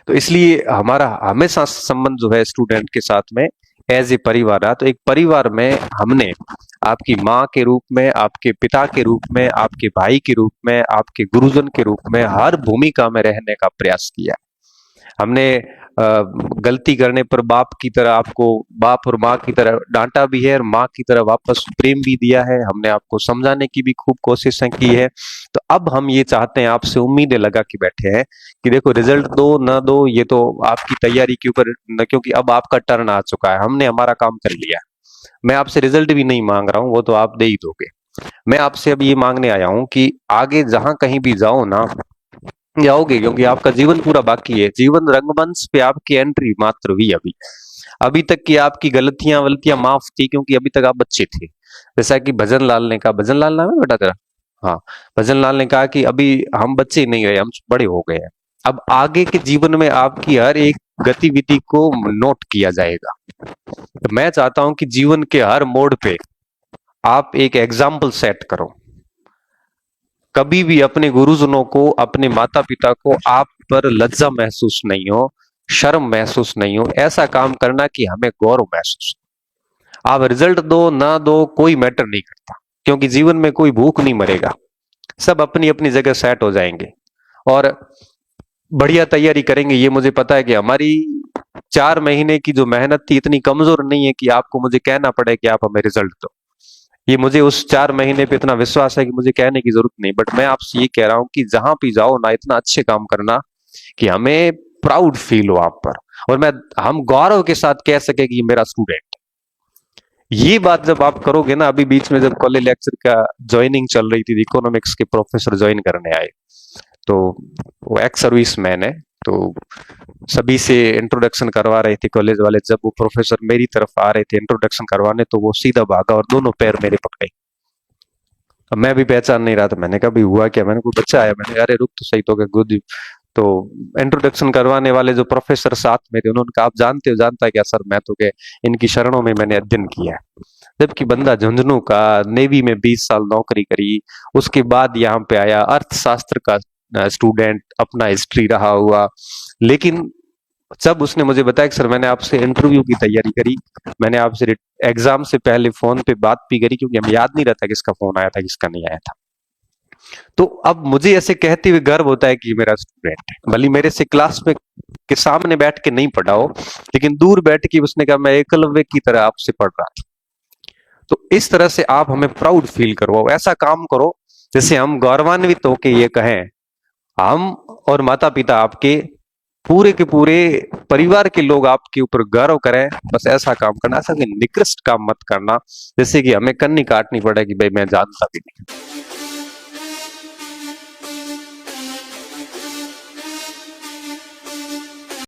तो इसलिए हमारा हमेशा संबंध जो है स्टूडेंट के साथ में एज ए परिवार रहा। तो एक परिवार में हमने आपकी माँ के रूप में, आपके पिता के रूप में, आपके भाई के रूप में, आपके गुरुजन के रूप में हर भूमिका में रहने का प्रयास किया। हमने गलती करने पर बाप की तरह आपको, बाप और माँ की तरह डांटा भी है और माँ की तरह वापस प्रेम भी दिया है। हमने आपको समझाने की भी खूब कोशिशें की है। तो अब हम ये चाहते हैं, आपसे उम्मीदें लगा के बैठे हैं कि देखो रिजल्ट दो ना दो ये तो आपकी तैयारी के ऊपर, क्योंकि अब आपका टर्न आ चुका है, हमने हमारा काम कर लिया। मैं आपसे रिजल्ट भी नहीं मांग रहा हूं, वो तो आप दे ही दोगे। मैं आपसे अब ये मांगने आया हूं कि आगे जहां कहीं भी जाओ ना, जाओगे, क्योंकि आपका जीवन पूरा बाकी है। जीवन रंगमंच पे आपकी एंट्री मात्र हुई अभी। अभी तक की आपकी गलतियां वलतियां माफ थी, क्योंकि अभी तक आप बच्चे थे। जैसा कि भजन लाल ने कहा, भजन लाल नाम है बेटा तेरा? हाँ, भजन लाल ने कहा कि अभी हम बच्चे नहीं रहे, हम बड़े हो गए हैं। अब आगे के जीवन में आपकी हर एक गतिविधि को नोट किया जाएगा। तो मैं चाहता हूं कि जीवन के हर मोड़ पे आप एक एग्जाम्पल सेट करो। कभी भी अपने गुरुजनों को, अपने माता पिता को आप पर लज्जा महसूस नहीं हो, शर्म महसूस नहीं हो। ऐसा काम करना कि हमें गौरव महसूस हो। आप रिजल्ट दो ना दो कोई मैटर नहीं करता, क्योंकि जीवन में कोई भूख नहीं मरेगा। सब अपनी अपनी जगह सेट हो जाएंगे और बढ़िया तैयारी करेंगे। ये मुझे पता है कि हमारी 4 महीने की जो मेहनत थी इतनी कमजोर नहीं है कि आपको मुझे कहना पड़े कि आप हमें रिजल्ट दो। ये मुझे उस 4 महीने पे इतना विश्वास है कि मुझे कहने की जरूरत नहीं। बट मैं आपसे ये कह रहा हूं कि जहां भी जाओ ना, इतना अच्छे काम करना कि हमें प्राउड फील हो आप पर, और हम गौरव के साथ कह सके कि मेरा स्टूडेंट। ये बात जब आप करोगे ना, अभी बीच में जब कॉलेज लेक्चर का ज्वाइनिंग चल रही थी, इकोनॉमिक्स के प्रोफेसर ज्वाइन करने आए, तो वो एक्स सर्विस मैन है, तो सभी से इंट्रोडक्शन करवा रहे थे कॉलेज वाले। जब वो प्रोफेसर मेरी तरफ आ रहे थे इंट्रोडक्शन करवाने, तो वो सीधा भागा और दोनों पैर मेरे पकड़े। अब मैं भी पहचान नहीं रहा था। मैंने कहा भाई हुआ क्या? मैंने कोई बच्चा आया? मैंने अरे रुक तो सही, तो क्या गुड। तो इंट्रोडक्शन करवाने वाले जो प्रोफेसर साथ में थे, उन्होंने कहा आप जानते हो? जानता है क्या सर? मैं तो क्या, इनकी शरणों में मैंने अध्ययन किया है। जबकि बंदा झुंझुनू का, नेवी में 20 साल नौकरी करी, उसके बाद यहाँ पे आया, अर्थशास्त्र का स्टूडेंट, अपना हिस्ट्री रहा हुआ। लेकिन जब उसने मुझे बताया कि सर मैंने आपसे इंटरव्यू की तैयारी करी, मैंने आपसे एग्जाम से पहले फोन पे बात भी करी, क्योंकि हमें याद नहीं रहता किसका फोन आया था किसका नहीं आया था। तो अब मुझे ऐसे कहते हुए गर्व होता है कि मेरा स्टूडेंट है। भले मेरे से क्लास में के सामने बैठ के नहीं पढ़ा हो, लेकिन दूर बैठ के उसने कहा मैं एकलव्य की तरह आपसे पढ़ रहा था। तो इस तरह से आप हमें प्राउड फील करवाओ। ऐसा काम करो जैसे हम गौरवान्वित होके ये कहें, हम और माता पिता आपके, पूरे के पूरे परिवार के लोग आपके ऊपर गर्व करें। बस ऐसा काम करना, ऐसा निकृष्ट काम मत करना जैसे कि हमें कन्नी काटनी पड़े कि भाई मैं जानता भी नहीं।